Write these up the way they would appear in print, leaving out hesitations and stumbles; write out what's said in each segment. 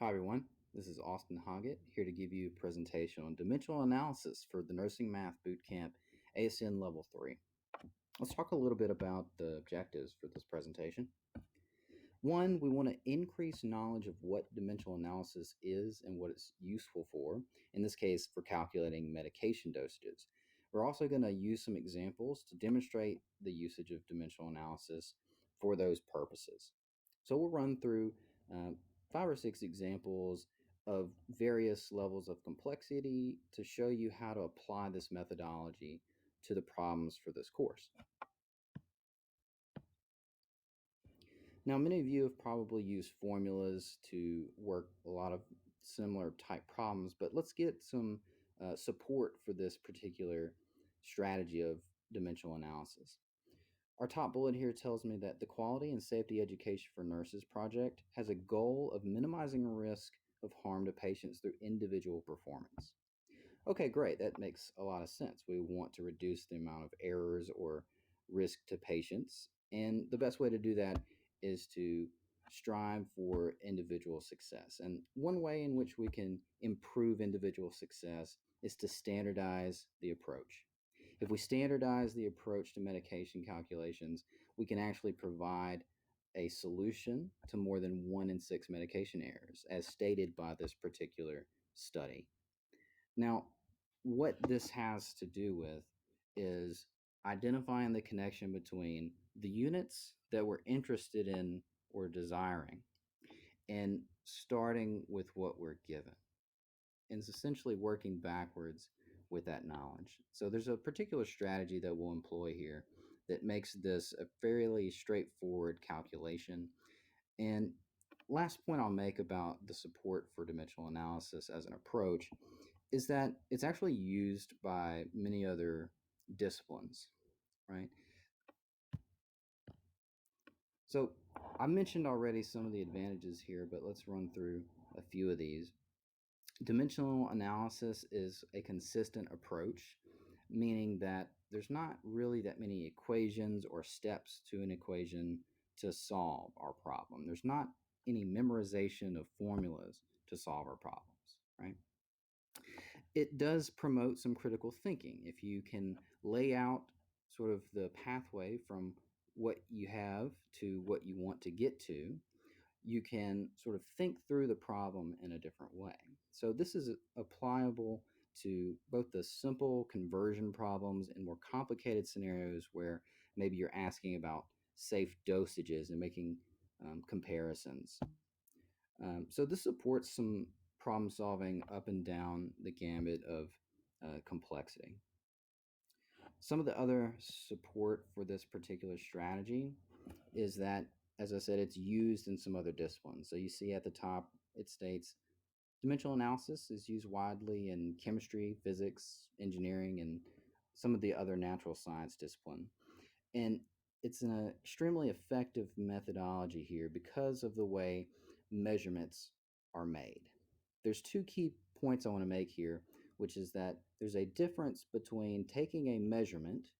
Hi everyone, this is Austin Hoggett here to give you a presentation on dimensional analysis for the Nursing Math Bootcamp ASN Level 3. Let's talk a little bit about the objectives for this presentation. One, we want to increase knowledge of what dimensional analysis is and what it's useful for, in this case for calculating medication dosages. We're also going to use some examples to demonstrate the usage of dimensional analysis for those purposes. So we'll run through uh, 5 or 6 examples of various levels of complexity to show you how to apply this methodology to the problems for this course. Now, many of you have probably used formulas to work a lot of similar type problems, but let's get some support for this particular strategy of dimensional analysis. Our top bullet here tells me that the Quality and Safety Education for Nurses project has a goal of minimizing risk of harm to patients through individual performance. Okay, great. That makes a lot of sense. We want to reduce the amount of errors or risk to patients. And the best way to do that is to strive for individual success. And one way in which we can improve individual success is to standardize the approach. If we standardize the approach to medication calculations, we can actually provide a solution to more than 1 in 6 medication errors, as stated by this particular study. Now, what this has to do with is identifying the connection between the units that we're interested in or desiring and starting with what we're given. And it's essentially working backwards with that knowledge. So there's a particular strategy that we'll employ here that makes this a fairly straightforward calculation. And last point I'll make about the support for dimensional analysis as an approach is that it's actually used by many other disciplines, right? So I mentioned already some of the advantages here, but let's run through a few of these. Dimensional analysis is a consistent approach, meaning that there's not really that many equations or steps to an equation to solve our problem. There's not any memorization of formulas to solve our problems, right? It does promote some critical thinking. If you can lay out sort of the pathway from what you have to what you want to get to, you can sort of think through the problem in a different way. So this is applicable to both the simple conversion problems and more complicated scenarios where maybe you're asking about safe dosages and making comparisons. So this supports some problem solving up and down the gambit of complexity. Some of the other support for this particular strategy is that, as I said, it's used in some other disciplines. So you see at the top, it states dimensional analysis is used widely in chemistry, physics, engineering, and some of the other natural science discipline. And it's an extremely effective methodology here because of the way measurements are made. There's 2 key points I want to make here, which is that there's a difference between taking a measurement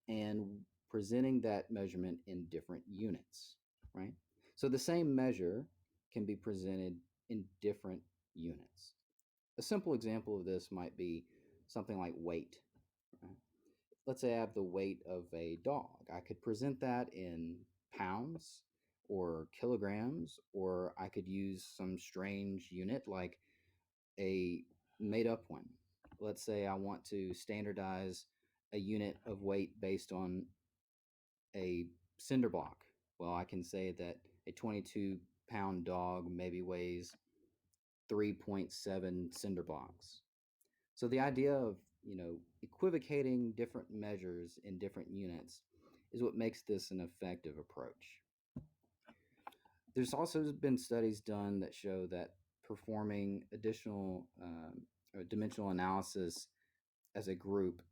and presenting that measurement in different units, right? So the same measure can be presented in different units. A simple example of this might be something like weight. Right? Let's say I have the weight of a dog. I could present that in pounds or kilograms, or I could use some strange unit like a made up one. Let's say I want to standardize a unit of weight based on a cinder block. Well, I can say that a 22-pound dog maybe weighs 3.7 cinder blocks. So the idea of, equivocating different measures in different units is what makes this an effective approach. There's also been studies done that show that performing additional dimensional analysis as a group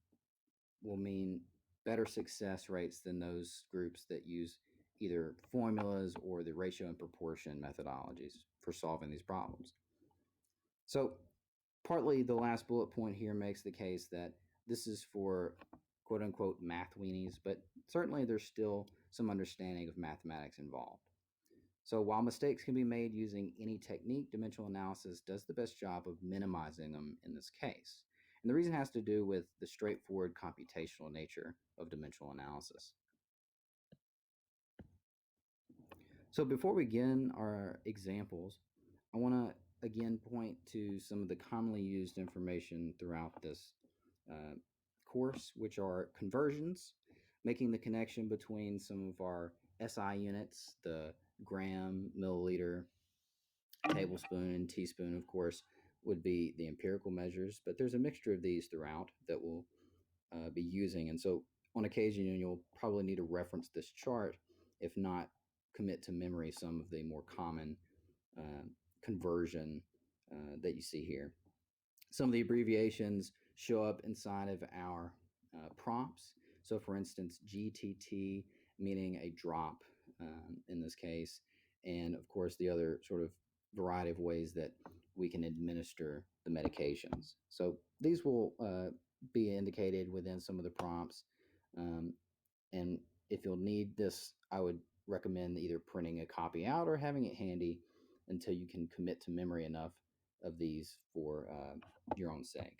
will mean better success rates than those groups that use either formulas or the ratio and proportion methodologies for solving these problems. So partly the last bullet point here makes the case that this is for quote unquote math weenies, but certainly there's still some understanding of mathematics involved. So while mistakes can be made using any technique, dimensional analysis does the best job of minimizing them in this case. And the reason has to do with the straightforward computational nature of dimensional analysis. So before we begin our examples, I want to again point to some of the commonly used information throughout this uh, course, which are conversions, making the connection between some of our SI units, the gram, milliliter, tablespoon, and teaspoon, of course, would be the empirical measures, but there's a mixture of these throughout that we'll be using. And so on occasion, you'll probably need to reference this chart, if not commit to memory some of the more common uh, conversion that you see here. Some of the abbreviations show up inside of our prompts. So, for instance, GTT meaning a drop in this case, and of course, the other sort of variety of ways that we can administer the medications. So, these will be indicated within some of the prompts. Um, and if you'll need this, I would recommend either printing a copy out or having it handy until you can commit to memory enough of these for your own sake.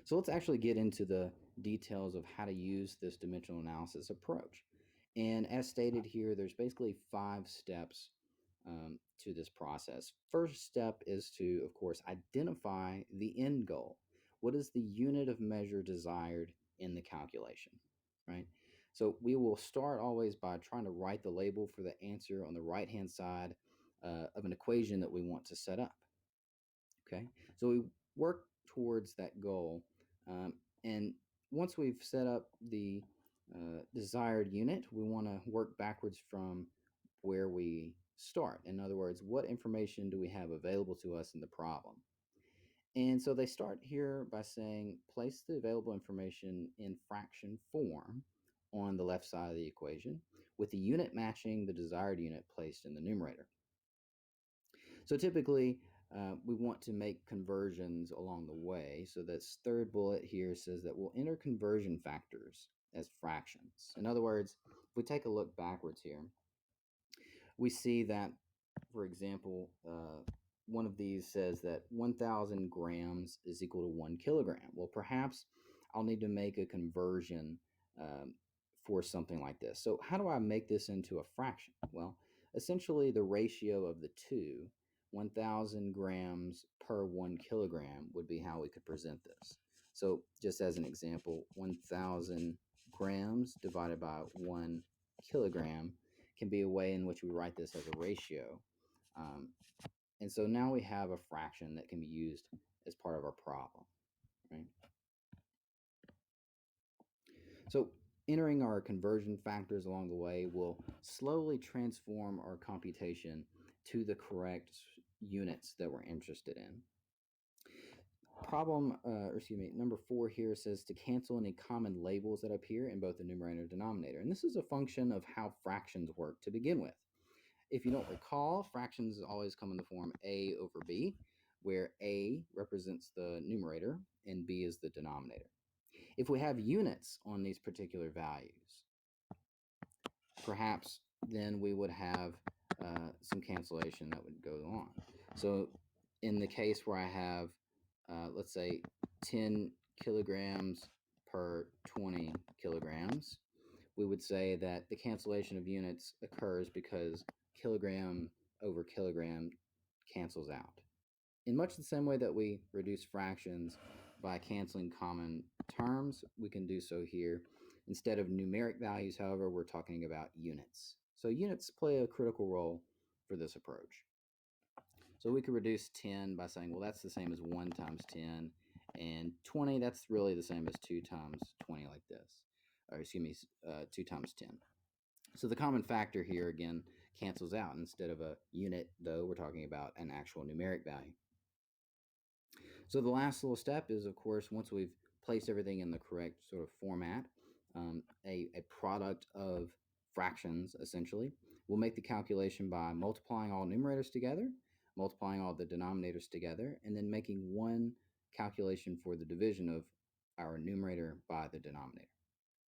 So let's actually get into the details of how to use this dimensional analysis approach. And as stated here, there's basically 5 steps to this process. First step is to, of course, identify the end goal. What is the unit of measure desired in the calculation, right? So we will start always by trying to write the label for the answer on the right-hand side of an equation that we want to set up. Okay, so we work towards that goal, and once we've set up the desired unit, we want to work backwards from where we start. In other words, what information do we have available to us in the problem? And so they start here by saying place the available information in fraction form on the left side of the equation, with the unit matching the desired unit placed in the numerator. So typically, we want to make conversions along the way. So this third bullet here says that we'll enter conversion factors as fractions. In other words, if we take a look backwards here, we see that, for example, one of these says that 1,000 grams is equal to 1 kilogram. Well, perhaps I'll need to make a conversion um, for something like this. So how do I make this into a fraction? Well, essentially the ratio of the two, 1,000 grams per 1 kilogram, would be how we could present this. So just as an example, 1,000 grams divided by 1 kilogram can be a way in which we write this as a ratio. Um, and so now we have a fraction that can be used as part of our problem, right? So entering our conversion factors along the way will slowly transform our computation to the correct units that we're interested in. Number 4 here says to cancel any common labels that appear in both the numerator and denominator. And this is a function of how fractions work to begin with. If you don't recall, fractions always come in the form a over b, where a represents the numerator and b is the denominator. If we have units on these particular values, perhaps then we would have some cancellation that would go on. So in the case where I have, let's say, 10 kilograms per 20 kilograms, we would say that the cancellation of units occurs because kilogram over kilogram cancels out. In much the same way that we reduce fractions by canceling common terms, we can do so here. Instead of numeric values, however, we're talking about units. So units play a critical role for this approach. So we could reduce 10 by saying, well, that's the same as 1 times 10, and 20, that's really the same as 2 times 20 like this, or excuse me, 2 times 10. So the common factor here, again, cancels out. Instead of a unit, though, we're talking about an actual numeric value. So the last little step is, of course, once we've placed everything in the correct sort of format, a product of fractions, essentially, we'll make the calculation by multiplying all numerators together, multiplying all the denominators together, and then making one calculation for the division of our numerator by the denominator,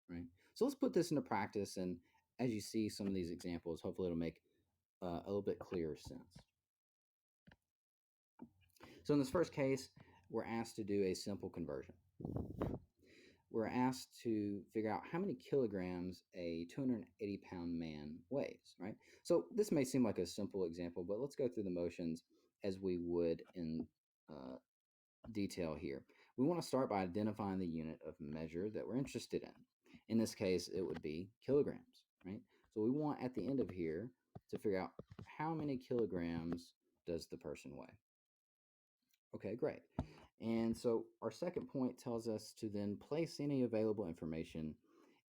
right? So let's put this into practice, and as you see some of these examples, hopefully it'll make a little bit clearer sense. So in this first case, we're asked to do a simple conversion. We're asked to figure out how many kilograms a 280-pound man weighs, right? So this may seem like a simple example, but let's go through the motions as we would in uh, detail here. We want to start by identifying the unit of measure that we're interested in. In this case, it would be kilograms, right? So we want at the end of here to figure out how many kilograms does the person weigh. Okay, great. And so our second point tells us to then place any available information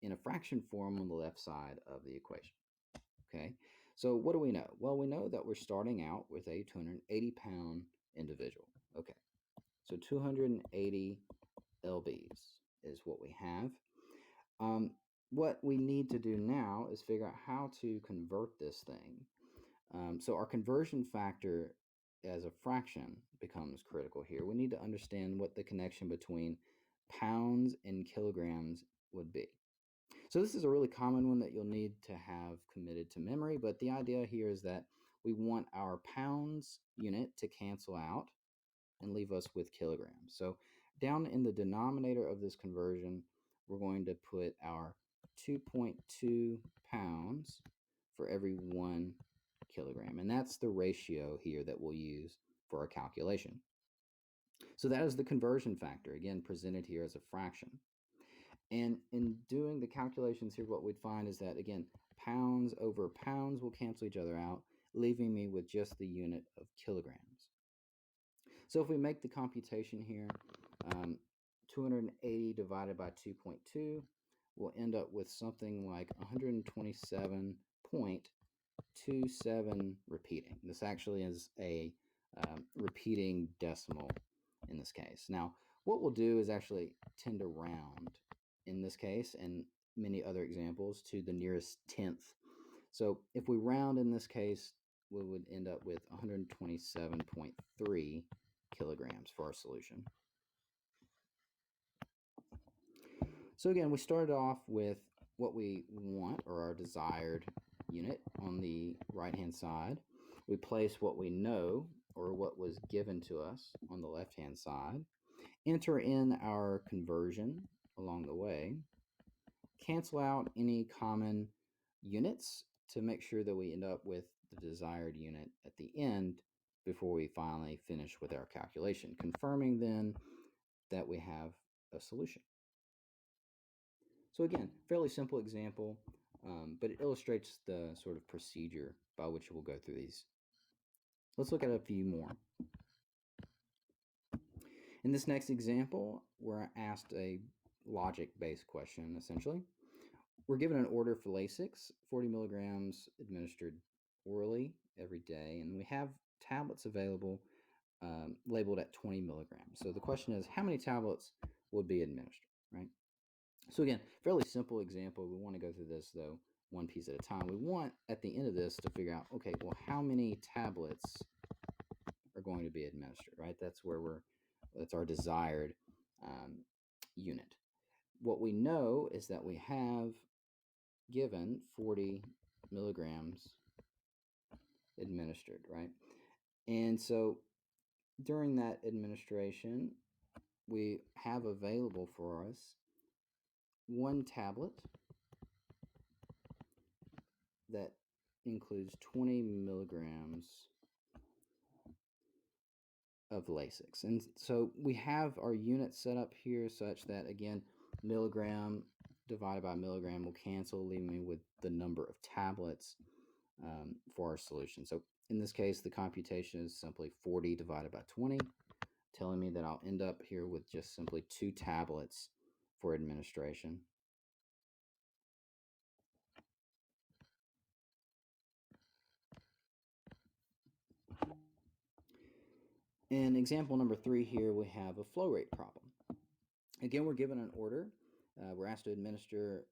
in a fraction form on the left side of the equation. Okay, so what do we know? Well, we know that we're starting out with a 280-pound individual. Okay, so 280 lbs is what we have. What we need to do now is figure out how to convert this thing. So our conversion factor as a fraction becomes critical here. We need to understand what the connection between pounds and kilograms would be. So this is a really common one that you'll need to have committed to memory, but the idea here is that we want our pounds unit to cancel out and leave us with kilograms. So down in the denominator of this conversion, we're going to put our 2.2 pounds for every 1 kilogram. And that's the ratio here that we'll use for our calculation. So that is the conversion factor, again, presented here as a fraction. And in doing the calculations here, what we'd find is that, again, pounds over pounds will cancel each other out, leaving me with just the unit of kilograms. So if we make the computation here, 280 divided by 2.2, we'll end up with something like 127.27 repeating. This actually is a repeating decimal in this case. Now, what we'll do is actually tend to round in this case and many other examples to the nearest tenth. So if we round in this case, we would end up with 127.3 kilograms for our solution. So again, we started off with what we want, or our desired unit, on the right-hand side. We place what we know, or what was given to us, on the left-hand side. Enter in our conversion along the way. Cancel out any common units to make sure that we end up with the desired unit at the end before we finally finish with our calculation, confirming then that we have a solution. So again, fairly simple example, but it illustrates the sort of procedure by which we'll go through these. Let's look at a few more. In this next example, we're asked a logic-based question, essentially. We're given an order for Lasix, 40 milligrams administered orally every day, and we have tablets available labeled at 20 milligrams. So the question is, how many tablets would be administered, right? So again, fairly simple example. We want to go through this, though, one piece at a time. We want, at the end of this, to figure out, okay, well, how many tablets are going to be administered, right? That's our desired unit. What we know is that we have given 40 milligrams administered, right? And so during that administration, we have available for us one tablet that includes 20 milligrams of Lasix. And so we have our unit set up here such that, again, milligram divided by milligram will cancel, leaving me with the number of tablets for our solution. So in this case, the computation is simply 40 divided by 20, telling me that I'll end up here with just simply 2 tablets for administration. In example number 3 here, we have a flow rate problem. Again, we're given an order. We're asked to administer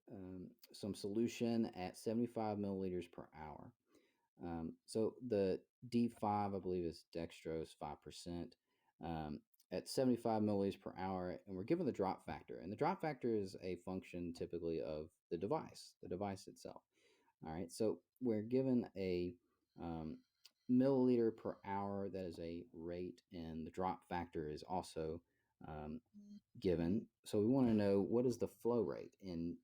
some solution at 75 milliliters per hour. So the D5, I believe, is dextrose 5%, at 75 milliliters per hour, and we're given the drop factor. And the drop factor is a function typically of the device itself. All right, so we're given a um, milliliter per hour. That is a rate, and the drop factor is also um, given. So we want to know what is the flow rate in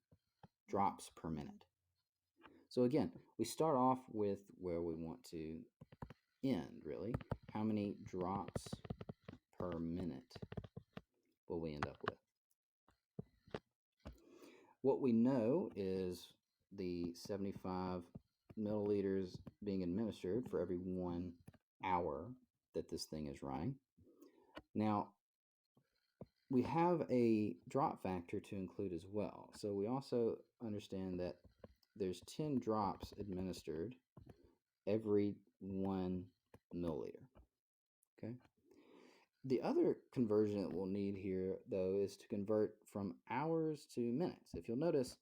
drops per minute. So again, we start off with where we want to end, really. How many drops per minute will we end up with? What we know is the 75 milliliters being administered for every 1 hour that this thing is running. Now, we have a drop factor to include as well. So we also understand that there's 10 drops administered every 1 milliliter. Okay. The other conversion that we'll need here, though, is to convert from hours to minutes. If you'll notice,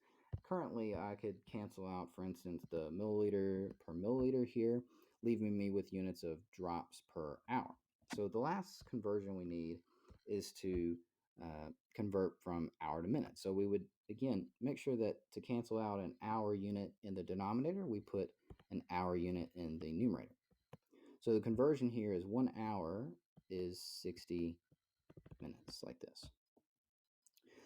currently I could cancel out, for instance, the milliliter per milliliter here, leaving me with units of drops per hour. So the last conversion we need is to convert from hour to minute. So we would, again, make sure that to cancel out an hour unit in the denominator, we put an hour unit in the numerator. So the conversion here is 1 hour is 60 minutes, like this.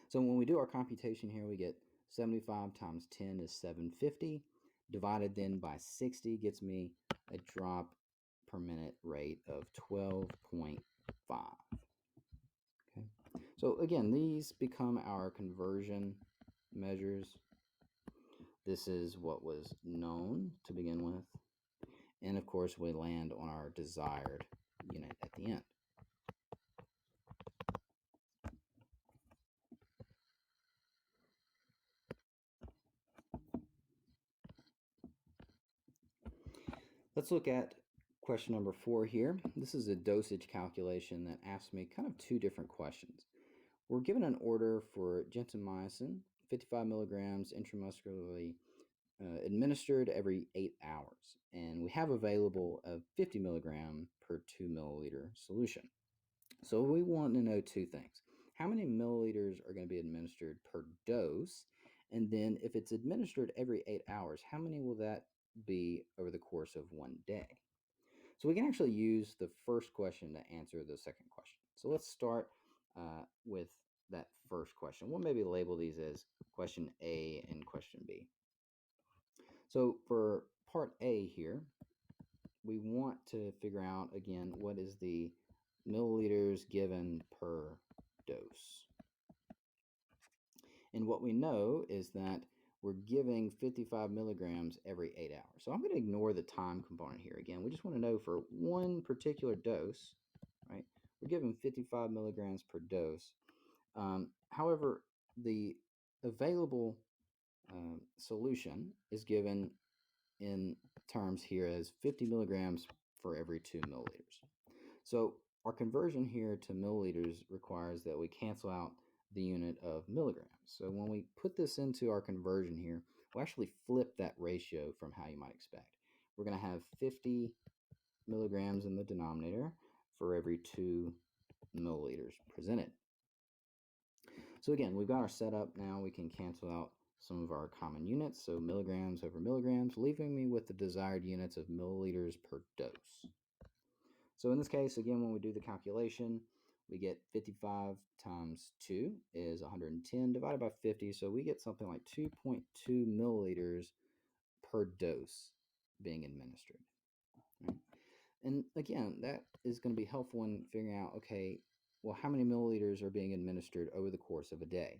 So when we do our computation here, we get 75 times 10 is 750. Divided then by 60 gets me a drop per minute rate of 12.5. Okay. So again, these become our conversion measures. This is what was known to begin with. And of course, we land on our desired unit at the end. Let's look at question number 4 here. This is a dosage calculation that asks me kind of two different questions. We're given an order for gentamicin, 55 milligrams intramuscularly administered every 8 hours, and we have available a 50 milligram per 2 milliliter solution. So we want to know two things. How many milliliters are going to be administered per dose? And then if it's administered every 8 hours, how many will that be over the course of 1 day? So we can actually use the first question to answer the second question. So let's start with that first question. We'll maybe label these as question A and question B. So for part A here, we want to figure out, again, what is the milliliters given per dose. And what we know is that we're giving 55 milligrams every 8 hours. So I'm going to ignore the time component here. Again, we just want to know for one particular dose, right? We're giving 55 milligrams per dose. However, the available solution is given in terms here as 50 milligrams for every 2 milliliters. So our conversion here to milliliters requires that we cancel out the unit of milligrams. So when we put this into our conversion here, we'll actually flip that ratio from how you might expect. We're going to have 50 milligrams in the denominator for every 2 milliliters presented. So again, we've got our setup now. We can cancel out some of our common units, so milligrams over milligrams, leaving me with the desired units of milliliters per dose. So in this case, again, when we do the calculation, we get 55 times 2 is 110 divided by 50, so we get something like 2.2 milliliters per dose being administered. Right? And again, that is going to be helpful in figuring out, okay, well, how many milliliters are being administered over the course of a day?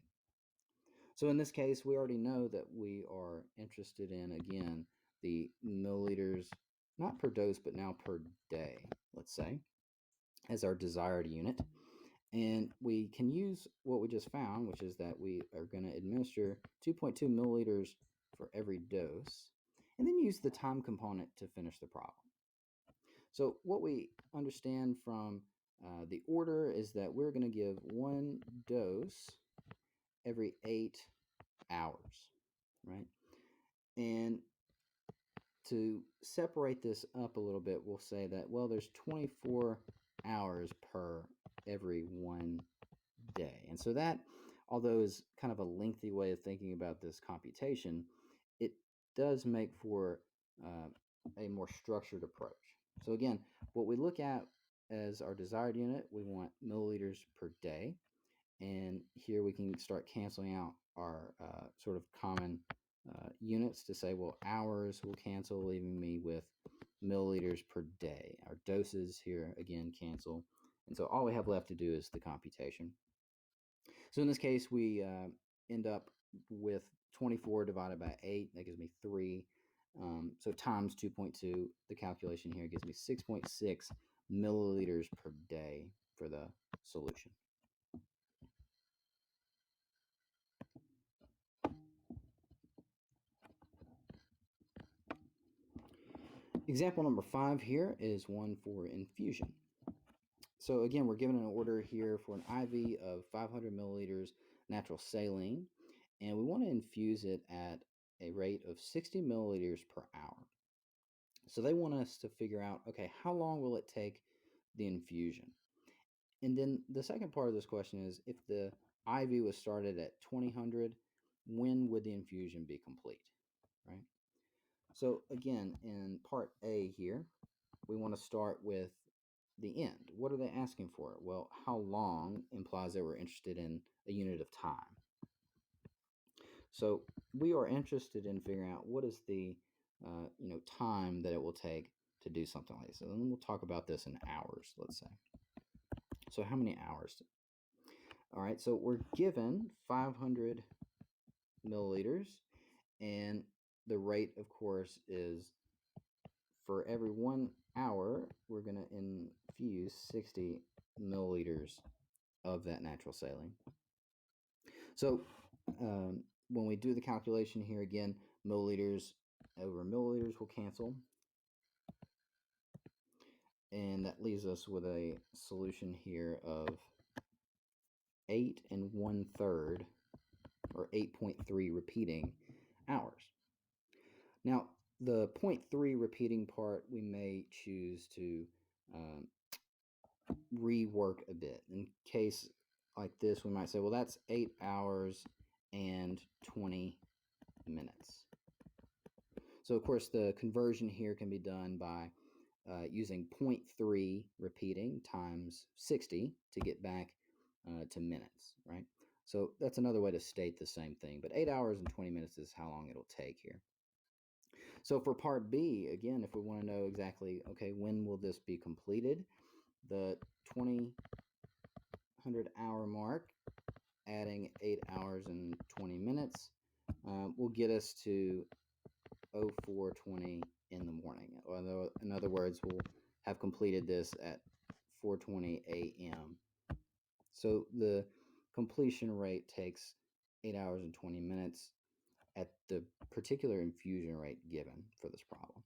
So in this case, we already know that we are interested in, again, the milliliters, not per dose, but now per day, let's say, as our desired unit. And we can use what we just found, which is that we are going to administer 2.2 milliliters for every dose, and then use the time component to finish the problem. So what we understand from the order is that we're going to give one dose every 8 hours, right? And to separate this up a little bit, we'll say that, well, there's 24 hours per every 1 day. And so that, although is kind of a lengthy way of thinking about this computation, it does make for a more structured approach. So again, what we look at as our desired unit, we want milliliters per day. And here we can start canceling out our sort of common units to say, well, hours will cancel, leaving me with milliliters per day. Our doses here again cancel. And so all we have left to do is the computation. So in this case, we end up with 24 divided by 8. That gives me 3. So times 2.2, the calculation here gives me 6.6 milliliters per day for the solution. Example number 5 here is one for infusion. So again, we're given an order here for an IV of 500 milliliters natural saline, and we want to infuse it at a rate of 60 milliliters per hour. So they want us to figure out, okay, how long will it take the infusion? And then the second part of this question is, if the IV was started at 2000, when would the infusion be complete, right? So again, in part A here, we want to start with the end. What are they asking for? Well, how long implies that we're interested in a unit of time. So we are interested in figuring out what is the time that it will take to do something like this. And then we'll talk about this in hours, let's say. So how many hours? All right, so we're given 500 milliliters, and the rate, of course, is for every 1 hour, we're going to infuse 60 milliliters of that natural saline. So when we do the calculation here again, milliliters over milliliters will cancel. And that leaves us with a solution here of 8 1/3, or 8.3 repeating hours. Now, the 0.3 repeating part, we may choose to rework a bit. In case like this, we might say, well, that's 8 hours and 20 minutes. So, of course, the conversion here can be done by using 0.3 repeating times 60 to get back to minutes, right? So that's another way to state the same thing. But 8 hours and 20 minutes is how long it'll take here. So for part B, again, if we want to know exactly, okay, when will this be completed? The 2000-hour mark, adding 8 hours and 20 minutes, will get us to 04:20 in the morning. Although, in other words, we'll have completed this at 4:20 a.m. So the completion rate takes 8 hours and 20 minutes at the particular infusion rate given for this problem.